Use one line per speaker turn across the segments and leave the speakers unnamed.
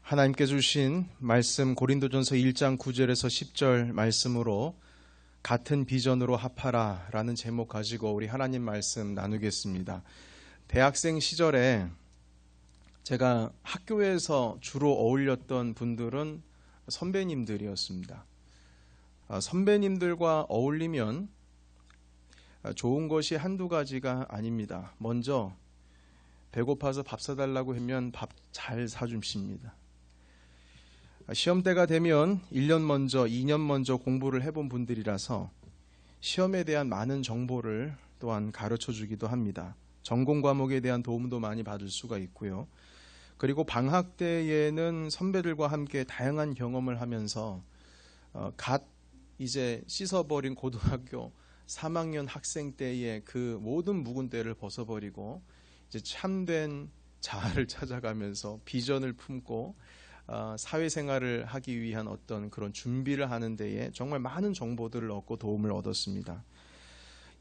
하나님께 주신 말씀 고린도전서 1장 9절에서 10절 말씀으로 같은 비전으로 합하라 라는 제목 가지고 우리 하나님 말씀 나누겠습니다. 대학생 시절에 제가 학교에서 주로 어울렸던 분들은 선배님들이었습니다. 선배님들과 어울리면 좋은 것이 한두 가지가 아닙니다. 먼저 배고파서 밥 사달라고 하면 밥 잘 사주십니다. 시험 때가 되면 1년 먼저, 2년 먼저 공부를 해본 분들이라서 시험에 대한 많은 정보를 또한 가르쳐 주기도 합니다. 전공 과목에 대한 도움도 많이 받을 수가 있고요. 그리고 방학 때에는 선배들과 함께 다양한 경험을 하면서 갓 이제 씻어버린 고등학교 3학년 학생 때의 그 모든 묵은 때를 벗어버리고 이제 참된 자아를 찾아가면서 비전을 품고 사회생활을 하기 위한 어떤 그런 준비를 하는 데에 정말 많은 정보들을 얻고 도움을 얻었습니다.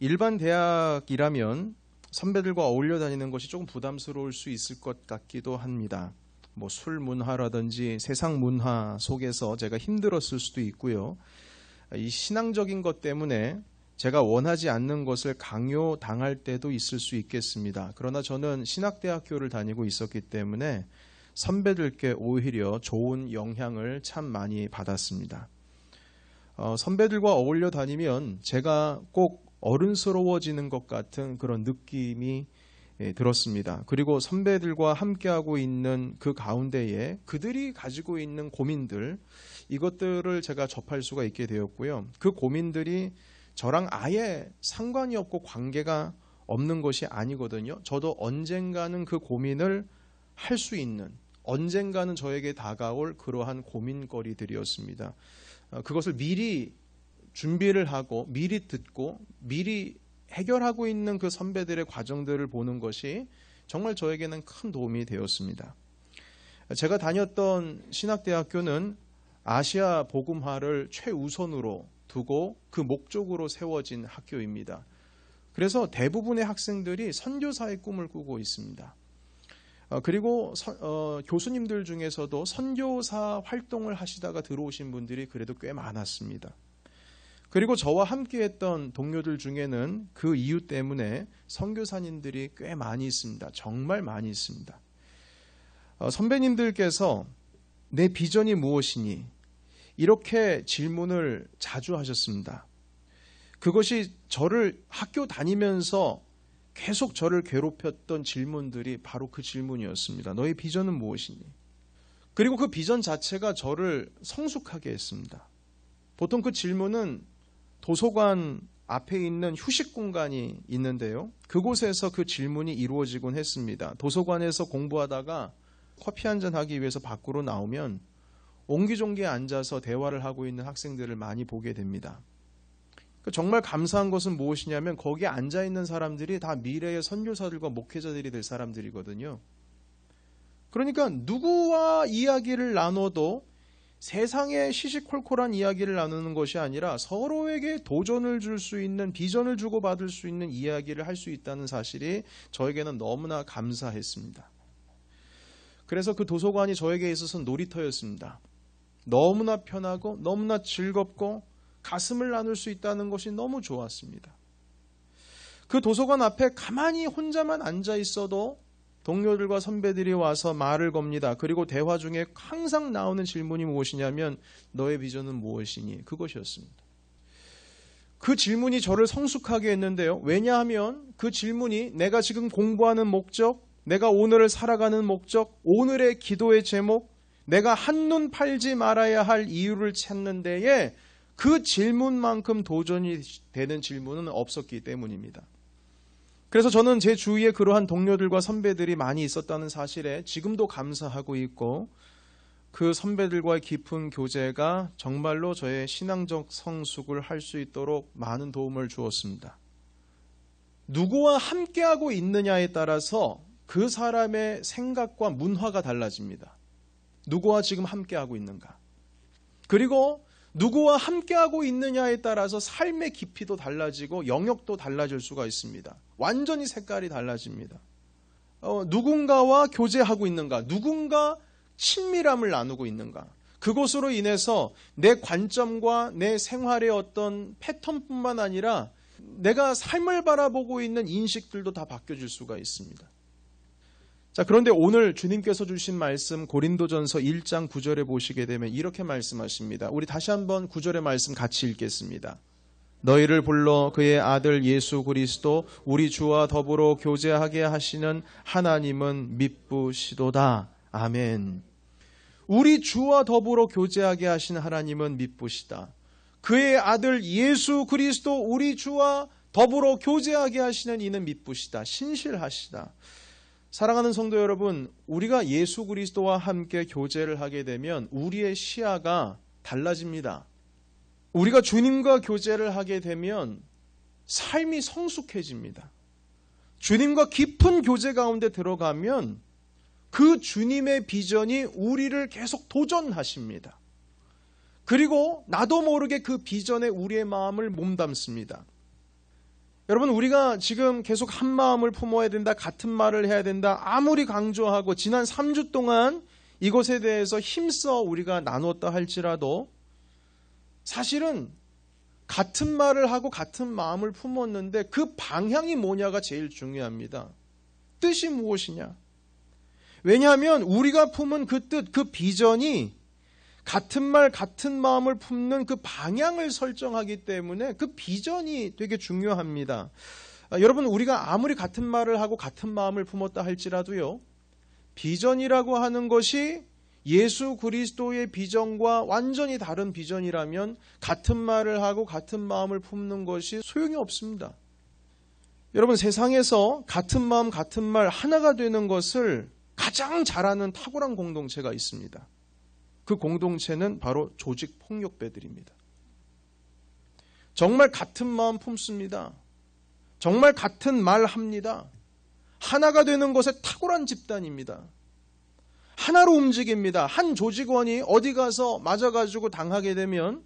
일반 대학이라면 선배들과 어울려 다니는 것이 조금 부담스러울 수 있을 것 같기도 합니다. 뭐 술 문화라든지 세상 문화 속에서 제가 힘들었을 수도 있고요. 이 신앙적인 것 때문에 제가 원하지 않는 것을 강요당할 때도 있을 수 있겠습니다. 그러나 저는 신학대학교를 다니고 있었기 때문에 선배들께 오히려 좋은 영향을 참 많이 받았습니다. 선배들과 어울려 다니면 제가 꼭 어른스러워지는 것 같은 그런 느낌이 들었습니다. 그리고 선배들과 함께하고 있는 그 가운데에 그들이 가지고 있는 고민들, 이것들을 제가 접할 수가 있게 되었고요. 그 고민들이 저랑 아예 상관이 없고 관계가 없는 것이 아니거든요. 저도 언젠가는 그 고민을 할 수 있는, 언젠가는 저에게 다가올 그러한 고민거리들이었습니다. 그것을 미리 준비를 하고 미리 듣고 미리 해결하고 있는 그 선배들의 과정들을 보는 것이 정말 저에게는 큰 도움이 되었습니다. 제가 다녔던 신학대학교는 아시아 복음화를 최우선으로 두고 그 목적으로 세워진 학교입니다. 그래서 대부분의 학생들이 선교사의 꿈을 꾸고 있습니다. 그리고 교수님들 중에서도 선교사 활동을 하시다가 들어오신 분들이 그래도 꽤 많았습니다. 그리고 저와 함께했던 동료들 중에는 그 이유 때문에 선교사님들이 꽤 많이 있습니다. 정말 많이 있습니다. 선배님들께서 내 비전이 무엇이니? 이렇게 질문을 자주 하셨습니다. 그것이 저를 학교 다니면서 계속 저를 괴롭혔던 질문들이 바로 그 질문이었습니다. 너의 비전은 무엇이니? 그리고 그 비전 자체가 저를 성숙하게 했습니다. 보통 그 질문은 도서관 앞에 있는 휴식 공간이 있는데요. 그곳에서 그 질문이 이루어지곤 했습니다. 도서관에서 공부하다가 커피 한잔 하기 위해서 밖으로 나오면 옹기종기에 앉아서 대화를 하고 있는 학생들을 많이 보게 됩니다. 정말 감사한 것은 무엇이냐면 거기에 앉아있는 사람들이 다 미래의 선교사들과 목회자들이 될 사람들이거든요. 그러니까 누구와 이야기를 나눠도 세상의 시시콜콜한 이야기를 나누는 것이 아니라 서로에게 도전을 줄 수 있는, 비전을 주고받을 수 있는 이야기를 할 수 있다는 사실이 저에게는 너무나 감사했습니다. 그래서 그 도서관이 저에게 있어서는 놀이터였습니다. 너무나 편하고 너무나 즐겁고 가슴을 나눌 수 있다는 것이 너무 좋았습니다. 그 도서관 앞에 가만히 혼자만 앉아 있어도 동료들과 선배들이 와서 말을 겁니다. 그리고 대화 중에 항상 나오는 질문이 무엇이냐면 너의 비전은 무엇이니? 그것이었습니다. 그 질문이 저를 성숙하게 했는데요. 왜냐하면 그 질문이 내가 지금 공부하는 목적, 내가 오늘을 살아가는 목적, 오늘의 기도의 제목, 내가 한눈 팔지 말아야 할 이유를 찾는 데에 그 질문만큼 도전이 되는 질문은 없었기 때문입니다. 그래서 저는 제 주위에 그러한 동료들과 선배들이 많이 있었다는 사실에 지금도 감사하고 있고 그 선배들과의 깊은 교제가 정말로 저의 신앙적 성숙을 할 수 있도록 많은 도움을 주었습니다. 누구와 함께하고 있느냐에 따라서 그 사람의 생각과 문화가 달라집니다. 누구와 지금 함께하고 있는가? 그리고 누구와 함께하고 있느냐에 따라서 삶의 깊이도 달라지고 영역도 달라질 수가 있습니다. 완전히 색깔이 달라집니다. 누군가와 교제하고 있는가? 누군가 친밀함을 나누고 있는가? 그것으로 인해서 내 관점과 내 생활의 어떤 패턴뿐만 아니라 내가 삶을 바라보고 있는 인식들도 다 바뀌어질 수가 있습니다. 자, 그런데 오늘 주님께서 주신 말씀 고린도전서 1장 9절에 보시게 되면 이렇게 말씀하십니다. 우리 다시 한번 9절의 말씀 같이 읽겠습니다. 너희를 불러 그의 아들 예수 그리스도 우리 주와 더불어 교제하게 하시는 하나님은 미쁘시도다. 아멘. 우리 주와 더불어 교제하게 하신 하나님은 미쁘시다. 그의 아들 예수 그리스도 우리 주와 더불어 교제하게 하시는 이는 미쁘시다. 신실하시다. 사랑하는 성도 여러분, 우리가 예수 그리스도와 함께 교제를 하게 되면 우리의 시야가 달라집니다. 우리가 주님과 교제를 하게 되면 삶이 성숙해집니다. 주님과 깊은 교제 가운데 들어가면 그 주님의 비전이 우리를 계속 도전하십니다. 그리고 나도 모르게 그 비전에 우리의 마음을 몸담습니다. 여러분, 우리가 지금 계속 한 마음을 품어야 된다, 같은 말을 해야 된다, 아무리 강조하고 지난 3주 동안 이것에 대해서 힘써 우리가 나누었다 할지라도 사실은 같은 말을 하고 같은 마음을 품었는데 그 방향이 뭐냐가 제일 중요합니다. 뜻이 무엇이냐? 왜냐하면 우리가 품은 그 뜻, 그 비전이 같은 말, 같은 마음을 품는 그 방향을 설정하기 때문에 그 비전이 되게 중요합니다. 여러분, 우리가 아무리 같은 말을 하고 같은 마음을 품었다 할지라도요, 비전이라고 하는 것이 예수 그리스도의 비전과 완전히 다른 비전이라면 같은 말을 하고 같은 마음을 품는 것이 소용이 없습니다. 여러분, 세상에서 같은 마음, 같은 말 하나가 되는 것을 가장 잘하는 탁월한 공동체가 있습니다. 그 공동체는 바로 조직 폭력배들입니다. 정말 같은 마음 품습니다. 정말 같은 말 합니다. 하나가 되는 것에 탁월한 집단입니다. 하나로 움직입니다. 한 조직원이 어디 가서 맞아가지고 당하게 되면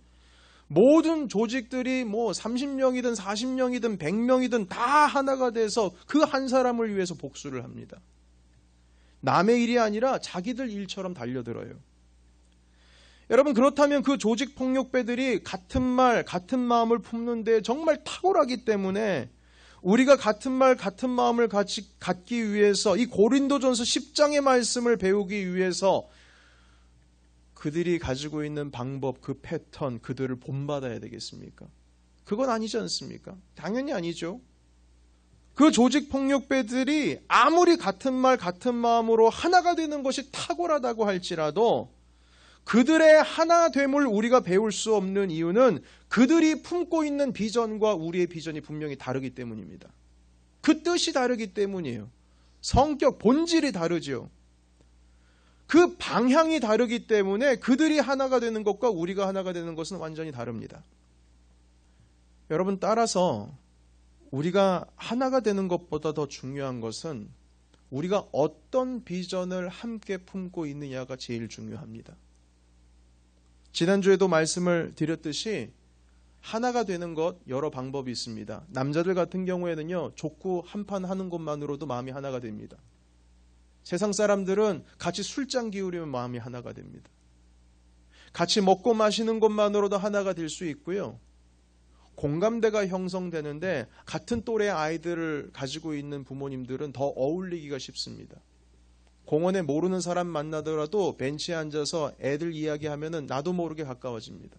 모든 조직들이 뭐 30명이든 40명이든 100명이든 다 하나가 돼서 그 한 사람을 위해서 복수를 합니다. 남의 일이 아니라 자기들 일처럼 달려들어요. 여러분, 그렇다면 그 조직 폭력배들이 같은 말, 같은 마음을 품는데 정말 탁월하기 때문에 우리가 같은 말, 같은 마음을 갖기 위해서 이 고린도전서 10장의 말씀을 배우기 위해서 그들이 가지고 있는 방법, 그 패턴, 그들을 본받아야 되겠습니까? 그건 아니지 않습니까? 당연히 아니죠. 그 조직 폭력배들이 아무리 같은 말, 같은 마음으로 하나가 되는 것이 탁월하다고 할지라도 그들의 하나됨을 우리가 배울 수 없는 이유는 그들이 품고 있는 비전과 우리의 비전이 분명히 다르기 때문입니다. 그 뜻이 다르기 때문이에요. 성격, 본질이 다르죠. 그 방향이 다르기 때문에 그들이 하나가 되는 것과 우리가 하나가 되는 것은 완전히 다릅니다. 여러분, 따라서 우리가 하나가 되는 것보다 더 중요한 것은 우리가 어떤 비전을 함께 품고 있느냐가 제일 중요합니다. 지난주에도 말씀을 드렸듯이 하나가 되는 것 여러 방법이 있습니다. 남자들 같은 경우에는요, 족구 한 판 하는 것만으로도 마음이 하나가 됩니다. 세상 사람들은 같이 술잔 기울이면 마음이 하나가 됩니다. 같이 먹고 마시는 것만으로도 하나가 될 수 있고요. 공감대가 형성되는데 같은 또래 아이들을 가지고 있는 부모님들은 더 어울리기가 쉽습니다. 공원에 모르는 사람 만나더라도 벤치에 앉아서 애들 이야기하면은 나도 모르게 가까워집니다.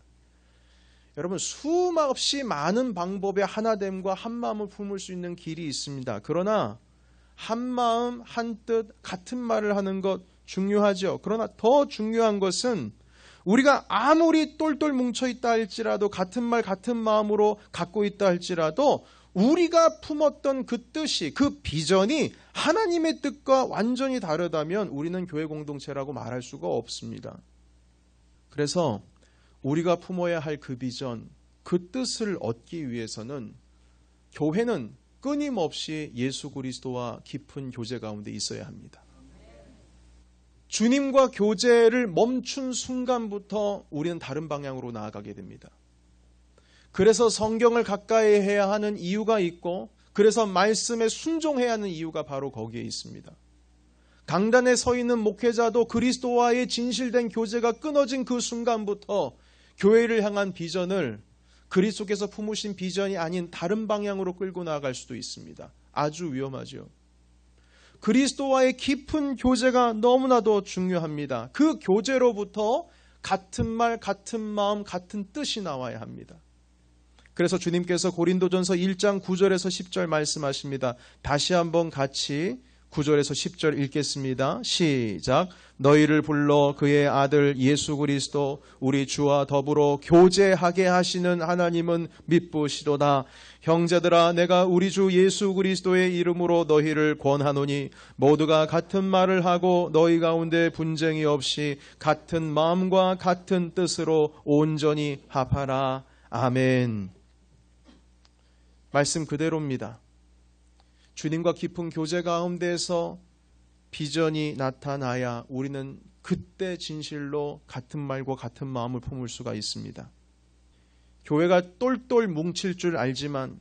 여러분, 수없이 많은 방법의 하나됨과 한마음을 품을 수 있는 길이 있습니다. 그러나 한마음, 한뜻, 같은 말을 하는 것 중요하죠. 그러나 더 중요한 것은 우리가 아무리 똘똘 뭉쳐있다 할지라도 같은 말, 같은 마음으로 갖고 있다 할지라도 우리가 품었던 그 뜻이, 그 비전이 하나님의 뜻과 완전히 다르다면 우리는 교회 공동체라고 말할 수가 없습니다. 그래서 우리가 품어야 할 그 비전, 그 뜻을 얻기 위해서는 교회는 끊임없이 예수 그리스도와 깊은 교제 가운데 있어야 합니다. 주님과 교제를 멈춘 순간부터 우리는 다른 방향으로 나아가게 됩니다. 그래서 성경을 가까이 해야 하는 이유가 있고, 그래서 말씀에 순종해야 하는 이유가 바로 거기에 있습니다. 강단에 서 있는 목회자도 그리스도와의 진실된 교제가 끊어진 그 순간부터 교회를 향한 비전을 그리스도께서 품으신 비전이 아닌 다른 방향으로 끌고 나아갈 수도 있습니다. 아주 위험하죠. 그리스도와의 깊은 교제가 너무나도 중요합니다. 그 교제로부터 같은 말, 같은 마음, 같은 뜻이 나와야 합니다. 그래서 주님께서 고린도전서 1장 9절에서 10절 말씀하십니다. 다시 한번 같이 9절에서 10절 읽겠습니다. 시작. 너희를 불러 그의 아들 예수 그리스도 우리 주와 더불어 교제하게 하시는 하나님은 미쁘시도다. 형제들아, 내가 우리 주 예수 그리스도의 이름으로 너희를 권하노니 모두가 같은 말을 하고 너희 가운데 분쟁이 없이 같은 마음과 같은 뜻으로 온전히 합하라. 아멘. 말씀 그대로입니다. 주님과 깊은 교제 가운데서 비전이 나타나야 우리는 그때 진실로 같은 말과 같은 마음을 품을 수가 있습니다. 교회가 똘똘 뭉칠 줄 알지만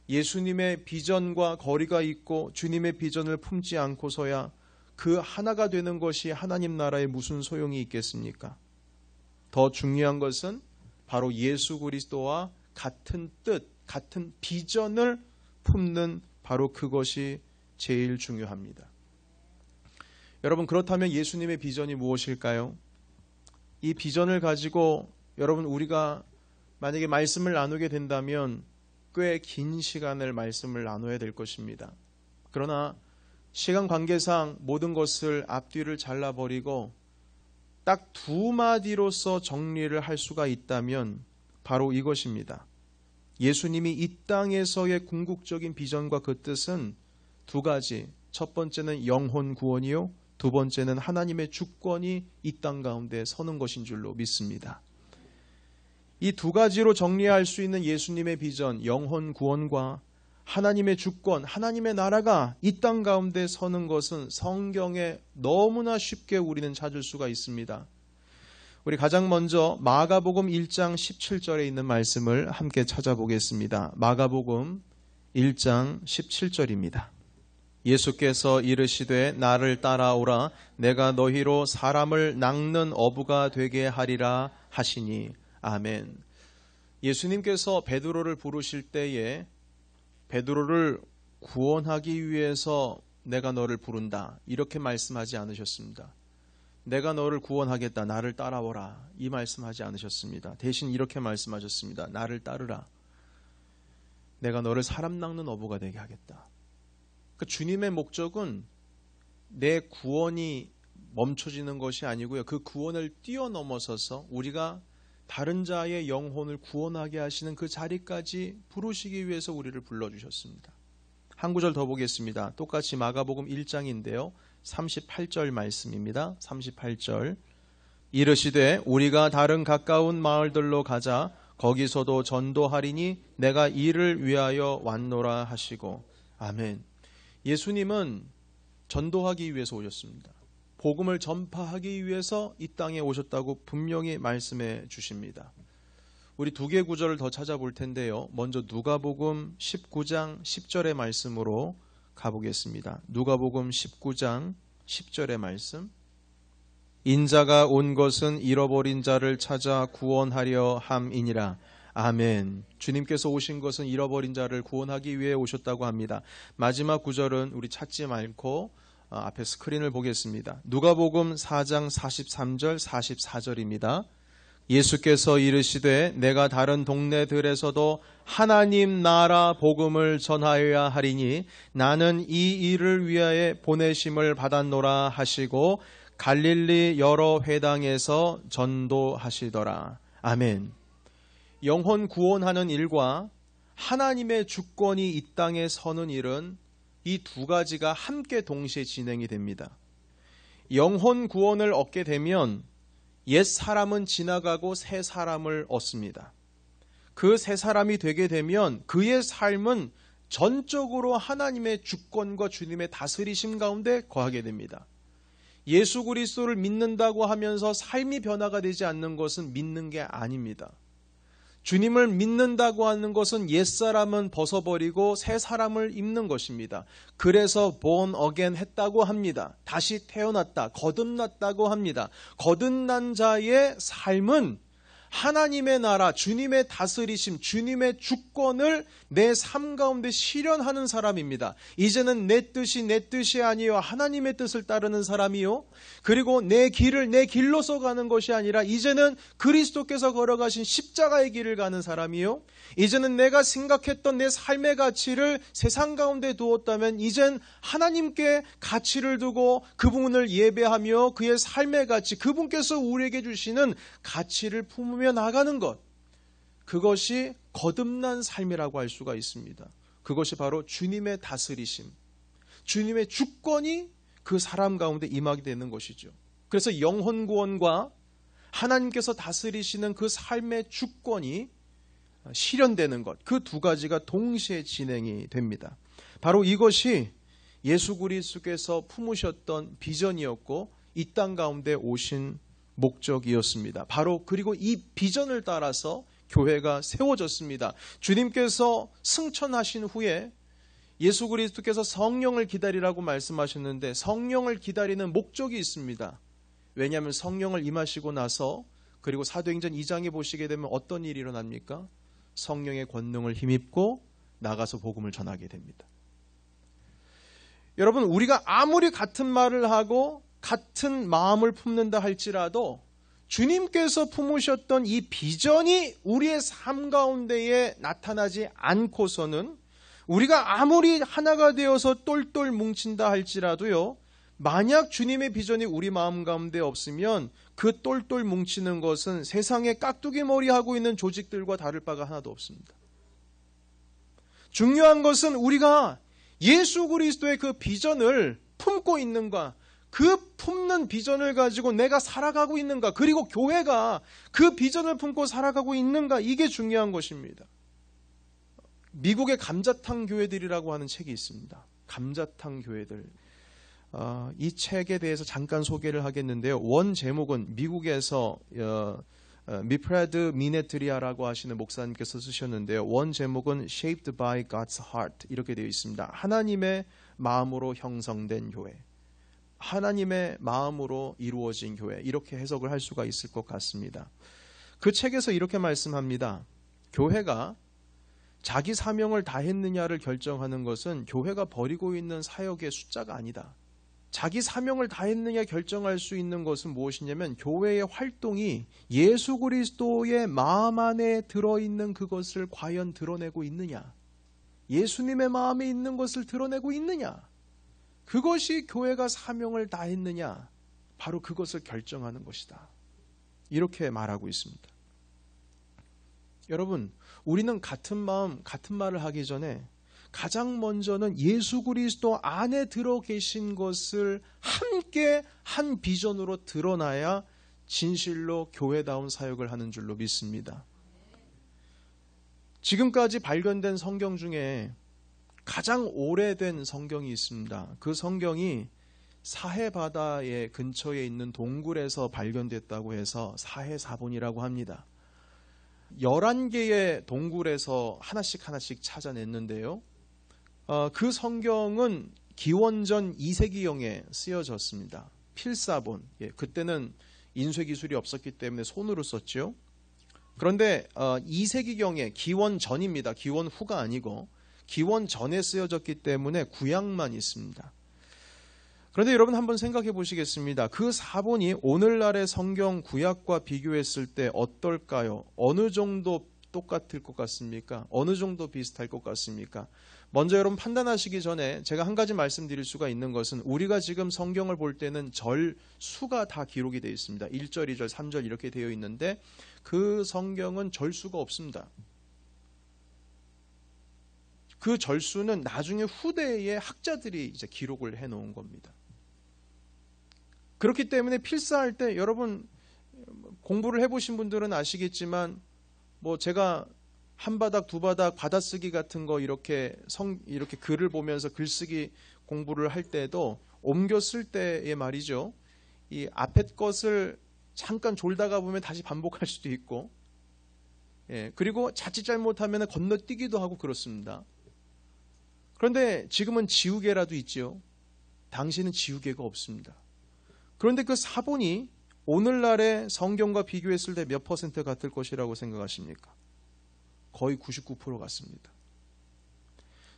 예수님의 비전과 거리가 있고 주님의 비전을 품지 않고서야 그 하나가 되는 것이 하나님 나라에 무슨 소용이 있겠습니까? 더 중요한 것은 바로 예수 그리스도와 같은 뜻, 같은 비전을 품는 바로 그것이 제일 중요합니다. 여러분, 그렇다면 예수님의 비전이 무엇일까요? 이 비전을 가지고 여러분, 우리가 만약에 말씀을 나누게 된다면 꽤 긴 시간을 말씀을 나눠야 될 것입니다. 그러나 시간 관계상 모든 것을 앞뒤를 잘라버리고 딱 두 마디로서 정리를 할 수가 있다면 바로 이것입니다. 예수님이 이 땅에서의 궁극적인 비전과 그 뜻은 두 가지. 첫 번째는 영혼 구원이요, 두 번째는 하나님의 주권이 이 땅 가운데 서는 것인 줄로 믿습니다. 이 두 가지로 정리할 수 있는 예수님의 비전, 영혼 구원과 하나님의 주권, 하나님의 나라가 이 땅 가운데 서는 것은 성경에 너무나 쉽게 우리는 찾을 수가 있습니다. 우리 가장 먼저 마가복음 1장 17절에 있는 말씀을 함께 찾아보겠습니다. 마가복음 1장 17절입니다. 예수께서 이르시되 나를 따라오라. 내가 너희로 사람을 낚는 어부가 되게 하리라 하시니. 아멘. 예수님께서 베드로를 부르실 때에 베드로를 구원하기 위해서 내가 너를 부른다, 이렇게 말씀하지 않으셨습니다. 내가 너를 구원하겠다, 나를 따라오라, 이 말씀하지 않으셨습니다. 대신 이렇게 말씀하셨습니다. 나를 따르라. 내가 너를 사람 낚는 어부가 되게 하겠다. 그러니까 주님의 목적은 내 구원이 멈춰지는 것이 아니고요, 그 구원을 뛰어넘어서서 우리가 다른 자의 영혼을 구원하게 하시는 그 자리까지 부르시기 위해서 우리를 불러주셨습니다. 한 구절 더 보겠습니다. 똑같이 마가복음 1장인데요 38절 말씀입니다. 38절. 이르시되 우리가 다른 가까운 마을들로 가자. 거기서도 전도하리니 내가 이를 위하여 왔노라 하시고. 아멘. 예수님은 전도하기 위해서 오셨습니다. 복음을 전파하기 위해서 이 땅에 오셨다고 분명히 말씀해 주십니다. 우리 두 개 구절을 더 찾아볼 텐데요. 먼저 누가복음 19장 10절의 말씀으로 가보겠습니다. 누가복음 19장 10절의 말씀. 인자가 온 것은 잃어버린 자를 찾아 구원하려 함이니라. 아멘. 주님께서 오신 것은 잃어버린 자를 구원하기 위해 오셨다고 합니다. 마지막 구절은 우리 찾지 말고 앞에 스크린을 보겠습니다. 누가복음 4장 43절 44절입니다. 예수께서 이르시되 내가 다른 동네들에서도 하나님 나라 복음을 전하여야 하리니 나는 이 일을 위하여 보내심을 받았노라 하시고 갈릴리 여러 회당에서 전도하시더라. 아멘. 영혼 구원하는 일과 하나님의 주권이 이 땅에 서는 일은 이 두 가지가 함께 동시에 진행이 됩니다. 영혼 구원을 얻게 되면 옛 사람은 지나가고 새 사람을 얻습니다. 그 새 사람이 되게 되면 그의 삶은 전적으로 하나님의 주권과 주님의 다스리심 가운데 거하게 됩니다. 예수 그리스도를 믿는다고 하면서 삶이 변화가 되지 않는 것은 믿는 게 아닙니다. 주님을 믿는다고 하는 것은 옛사람은 벗어버리고 새 사람을 입는 것입니다. 그래서 born again 했다고 합니다. 다시 태어났다, 거듭났다고 합니다. 거듭난 자의 삶은 하나님의 나라, 주님의 다스리심, 주님의 주권을 내 삶 가운데 실현하는 사람입니다. 이제는 내 뜻이 아니요 하나님의 뜻을 따르는 사람이요, 그리고 내 길을 내 길로서 가는 것이 아니라 이제는 그리스도께서 걸어가신 십자가의 길을 가는 사람이요, 이제는 내가 생각했던 내 삶의 가치를 세상 가운데 두었다면 이젠 하나님께 가치를 두고 그분을 예배하며 그의 삶의 가치, 그분께서 우리에게 주시는 가치를 품으며 나가는 것, 그것이 거듭난 삶이라고 할 수가 있습니다. 그것이 바로 주님의 다스리심, 주님의 주권이 그 사람 가운데 임하게 되는 것이죠. 그래서 영혼 구원과 하나님께서 다스리시는 그 삶의 주권이 실현되는 것, 그 두 가지가 동시에 진행이 됩니다. 바로 이것이 예수 그리스도께서 품으셨던 비전이었고 이 땅 가운데 오신 목적이었습니다. 바로 그리고 이 비전을 따라서 교회가 세워졌습니다. 주님께서 승천하신 후에 예수 그리스도께서 성령을 기다리라고 말씀하셨는데 성령을 기다리는 목적이 있습니다. 왜냐하면 성령을 임하시고 나서 그리고 사도행전 2장에 보시게 되면 어떤 일이 일어납니까? 성령의 권능을 힘입고 나가서 복음을 전하게 됩니다. 여러분, 우리가 아무리 같은 말을 하고 같은 마음을 품는다 할지라도 주님께서 품으셨던 이 비전이 우리의 삶 가운데에 나타나지 않고서는 우리가 아무리 하나가 되어서 똘똘 뭉친다 할지라도요, 만약 주님의 비전이 우리 마음 가운데 없으면 그 똘똘 뭉치는 것은 세상에 깍두기 머리 하고 있는 조직들과 다를 바가 하나도 없습니다. 중요한 것은 우리가 예수 그리스도의 그 비전을 품고 있는가, 그 품는 비전을 가지고 내가 살아가고 있는가, 그리고 교회가 그 비전을 품고 살아가고 있는가, 이게 중요한 것입니다. 미국의 감자탕 교회들이라고 하는 책이 있습니다. 감자탕 교회들. 이 책에 대해서 잠깐 소개를 하겠는데요. 원 제목은 미국에서 미프레드 미네트리아라고 하시는 목사님께서 쓰셨는데요. 원 제목은 Shaped by God's Heart 이렇게 되어 있습니다. 하나님의 마음으로 형성된 교회, 하나님의 마음으로 이루어진 교회, 이렇게 해석을 할 수가 있을 것 같습니다. 그 책에서 이렇게 말씀합니다. 교회가 자기 사명을 다했느냐를 결정하는 것은 교회가 벌이고 있는 사역의 숫자가 아니다. 자기 사명을 다했느냐 결정할 수 있는 것은 무엇이냐면 교회의 활동이 예수 그리스도의 마음 안에 들어있는 그것을 과연 드러내고 있느냐, 예수님의 마음에 있는 것을 드러내고 있느냐, 그것이 교회가 사명을 다했느냐, 바로 그것을 결정하는 것이다. 이렇게 말하고 있습니다. 여러분, 우리는 같은 마음, 같은 말을 하기 전에 가장 먼저는 예수 그리스도 안에 들어 계신 것을 함께 한 비전으로 드러나야 진실로 교회다운 사역을 하는 줄로 믿습니다. 지금까지 발견된 성경 중에 가장 오래된 성경이 있습니다. 그 성경이 사해바다의 근처에 있는 동굴에서 발견됐다고 해서 사해사본이라고 합니다. 11개의 동굴에서 하나씩 찾아냈는데요. 그 성경은 기원전 2세기경에 쓰여졌습니다. 필사본. 그때는 인쇄 기술이 없었기 때문에 손으로 썼죠. 그런데 2세기경에 기원 전입니다. 기원 후가 아니고 기원 전에 쓰여졌기 때문에 구약만 있습니다. 그런데 여러분 한번 생각해 보시겠습니다. 그 사본이 오늘날의 성경 구약과 비교했을 때 어떨까요? 어느 정도 똑같을 것 같습니까? 어느 정도 비슷할 것 같습니까? 먼저 여러분 판단하시기 전에 제가 한 가지 말씀드릴 수가 있는 것은 우리가 지금 성경을 볼 때는 절 수가 다 기록이 되어 있습니다. 1절, 2절, 3절 이렇게 되어 있는데 그 성경은 절수가 없습니다. 그 절수는 나중에 후대의 학자들이 이제 기록을 해 놓은 겁니다. 그렇기 때문에 필사할 때 여러분 공부를 해보신 분들은 아시겠지만 뭐 제가 한 바닥 두 바닥 받아쓰기 같은 거 이렇게 글을 보면서 글쓰기 공부를 할 때도 옮겨 쓸 때의 말이죠. 이 앞에 것을 잠깐 졸다가 보면 다시 반복할 수도 있고 그리고 자칫 잘못하면 건너뛰기도 하고 그렇습니다. 그런데 지금은 지우개라도 있지요. 당시에는 지우개가 없습니다. 그런데 그 사본이 오늘날의 성경과 비교했을 때 몇 퍼센트 같을 것이라고 생각하십니까? 거의 99% 같습니다.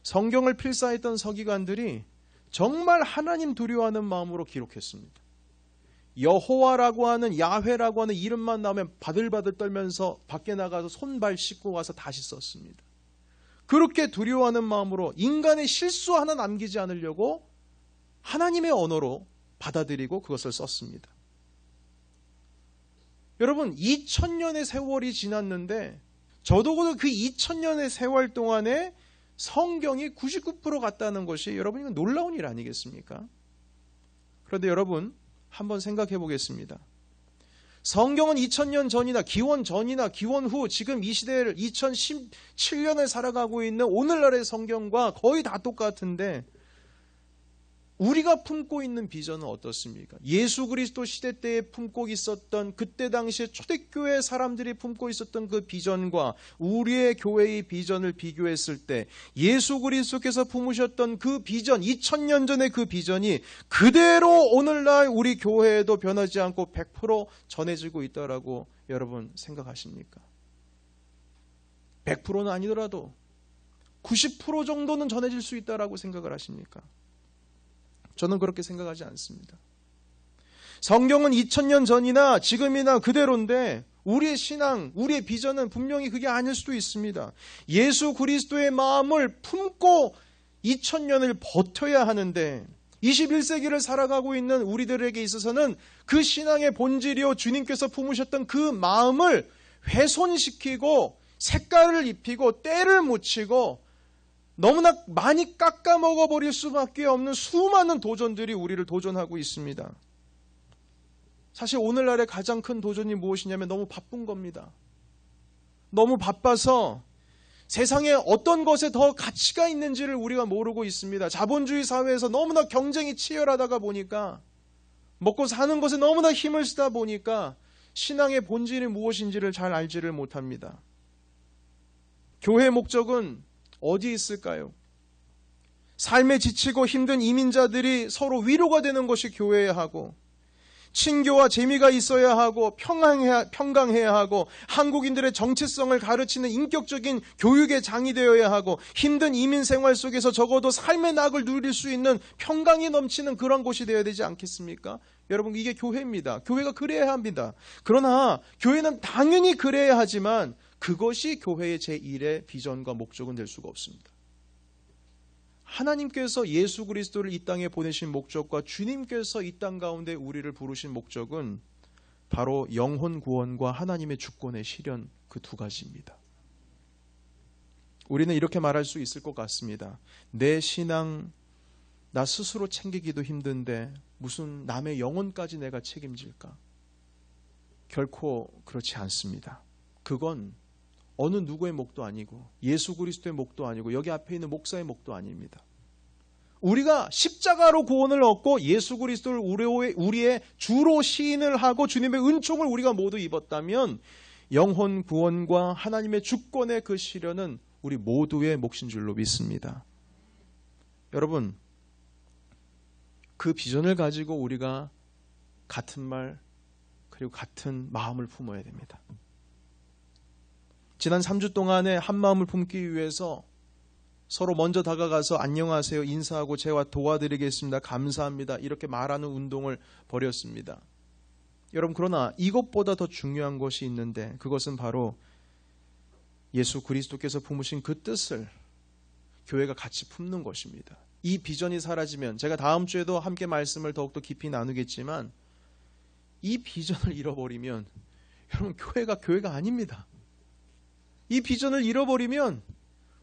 성경을 필사했던 서기관들이 정말 하나님 두려워하는 마음으로 기록했습니다. 여호와라고 하는, 야훼라고 하는 이름만 나오면 바들바들 떨면서 밖에 나가서 손발 씻고 와서 다시 썼습니다. 그렇게 두려워하는 마음으로 인간의 실수 하나 남기지 않으려고 하나님의 언어로 받아들이고 그것을 썼습니다. 여러분, 2000년의 세월이 지났는데 저도 그 2000년의 세월 동안에 성경이 99% 같다는 것이 여러분, 이건 놀라운 일 아니겠습니까? 그런데 여러분, 한번 생각해 보겠습니다. 성경은 2000년 전이나 기원 전이나 기원 후 지금 이 시대를 2017년을 살아가고 있는 오늘날의 성경과 거의 다 똑같은데 우리가 품고 있는 비전은 어떻습니까? 예수 그리스도 시대 때에 품고 있었던, 그때 당시에 초대교회 사람들이 품고 있었던 그 비전과 우리의 교회의 비전을 비교했을 때 예수 그리스도께서 품으셨던 그 비전, 2000년 전의 그 비전이 그대로 오늘날 우리 교회에도 변하지 않고 100% 전해지고 있다라고 여러분 생각하십니까? 100%는 아니더라도 90% 정도는 전해질 수 있다라고 생각을 하십니까? 저는 그렇게 생각하지 않습니다. 성경은 2000년 전이나 지금이나 그대로인데 우리의 신앙, 우리의 비전은 분명히 그게 아닐 수도 있습니다. 예수 그리스도의 마음을 품고 2000년을 버텨야 하는데 21세기를 살아가고 있는 우리들에게 있어서는 그 신앙의 본질이요, 주님께서 품으셨던 그 마음을 훼손시키고 색깔을 입히고 때를 묻히고 너무나 많이 깎아먹어버릴 수밖에 없는 수많은 도전들이 우리를 도전하고 있습니다. 사실 오늘날의 가장 큰 도전이 무엇이냐면 너무 바쁜 겁니다. 너무 바빠서 세상에 어떤 것에 더 가치가 있는지를 우리가 모르고 있습니다. 자본주의 사회에서 너무나 경쟁이 치열하다가 보니까, 먹고 사는 것에 너무나 힘을 쓰다 보니까 신앙의 본질이 무엇인지를 잘 알지를 못합니다. 교회의 목적은 어디에 있을까요? 삶에 지치고 힘든 이민자들이 서로 위로가 되는 것이 교회여야 하고, 친교와 재미가 있어야 하고, 평강해야 하고, 한국인들의 정체성을 가르치는 인격적인 교육의 장이 되어야 하고, 힘든 이민 생활 속에서 적어도 삶의 낙을 누릴 수 있는 평강이 넘치는 그런 곳이 되어야 되지 않겠습니까? 여러분, 이게 교회입니다. 교회가 그래야 합니다. 그러나 교회는 당연히 그래야 하지만 그것이 교회의 제1의 비전과 목적은 될 수가 없습니다. 하나님께서 예수 그리스도를 이 땅에 보내신 목적과 주님께서 이 땅 가운데 우리를 부르신 목적은 바로 영혼 구원과 하나님의 주권의 실현, 그 두 가지입니다. 우리는 이렇게 말할 수 있을 것 같습니다. 내 신앙 나 스스로 챙기기도 힘든데 무슨 남의 영혼까지 내가 책임질까? 결코 그렇지 않습니다. 그건 어느 누구의 목도 아니고 예수 그리스도의 목도 아니고 여기 앞에 있는 목사의 목도 아닙니다. 우리가 십자가로 구원을 얻고 예수 그리스도를 우리의 주로 시인을 하고 주님의 은총을 우리가 모두 입었다면 영혼 구원과 하나님의 주권의 그 실현은 우리 모두의 몫인 줄로 믿습니다. 여러분, 그 비전을 가지고 우리가 같은 말 그리고 같은 마음을 품어야 됩니다. 지난 3주 동안에 한 마음을 품기 위해서 서로 먼저 다가가서 안녕하세요, 인사하고 제가 도와드리겠습니다, 감사합니다, 이렇게 말하는 운동을 벌였습니다. 여러분, 그러나 이것보다 더 중요한 것이 있는데 그것은 바로 예수 그리스도께서 품으신 그 뜻을 교회가 같이 품는 것입니다. 이 비전이 사라지면, 제가 다음 주에도 함께 말씀을 더욱더 깊이 나누겠지만, 이 비전을 잃어버리면 여러분, 교회가 아닙니다. 이 비전을 잃어버리면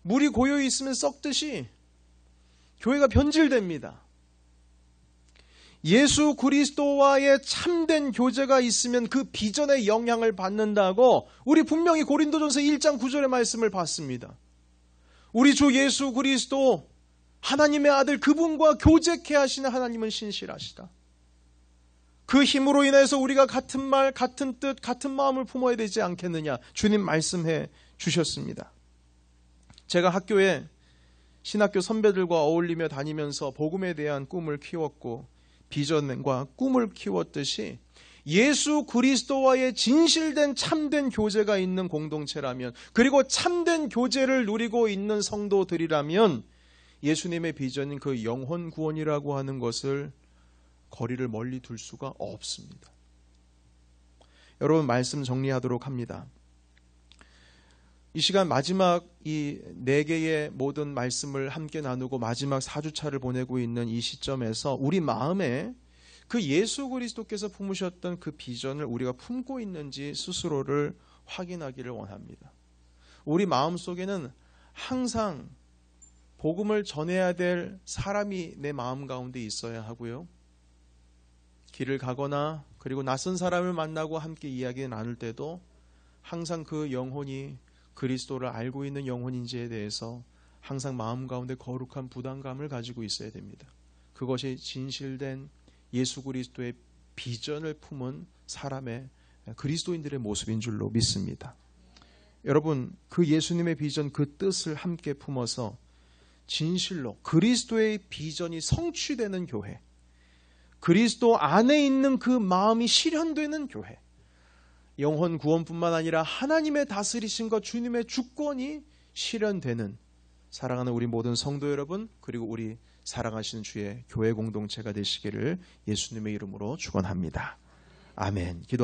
물이 고요히 있으면 썩듯이 교회가 변질됩니다. 예수 그리스도와의 참된 교제가 있으면 그 비전의 영향을 받는다고 우리 분명히 고린도전서 1장 9절의 말씀을 봤습니다. 우리 주 예수 그리스도 하나님의 아들 그분과 교제케 하시는 하나님은 신실하시다. 그 힘으로 인해서 우리가 같은 말, 같은 뜻, 같은 마음을 품어야 되지 않겠느냐, 주님 말씀해 주셨습니다. 제가 학교에 신학교 선배들과 어울리며 다니면서 복음에 대한 꿈을 키웠고 비전과 꿈을 키웠듯이 예수 그리스도와의 진실된 참된 교제가 있는 공동체라면, 그리고 참된 교제를 누리고 있는 성도들이라면 예수님의 비전인 그 영혼 구원이라고 하는 것을 거리를 멀리 둘 수가 없습니다. 여러분, 말씀 정리하도록 합니다. 이 시간 마지막 이 4개의 모든 말씀을 함께 나누고 마지막 4주차를 보내고 있는 이 시점에서 우리 마음에 그 예수 그리스도께서 품으셨던 그 비전을 우리가 품고 있는지 스스로를 확인하기를 원합니다. 우리 마음속에는 항상 복음을 전해야 될 사람이 내 마음 가운데 있어야 하고요. 길을 가거나 그리고 낯선 사람을 만나고 함께 이야기 나눌 때도 항상 그 영혼이 그리스도를 알고 있는 영혼인지에 대해서 항상 마음 가운데 거룩한 부담감을 가지고 있어야 됩니다. 그것이 진실된 예수 그리스도의 비전을 품은 사람의, 그리스도인들의 모습인 줄로 믿습니다. 여러분, 그 예수님의 비전, 그 뜻을 함께 품어서 진실로 그리스도의 비전이 성취되는 교회, 그리스도 안에 있는 그 마음이 실현되는 교회, 영혼 구원뿐만 아니라 하나님의 다스리심과 주님의 주권이 실현되는 사랑하는 우리 모든 성도 여러분, 그리고 우리 사랑하시는 주의 교회 공동체가 되시기를 예수님의 이름으로 축원합니다. 아멘. 기도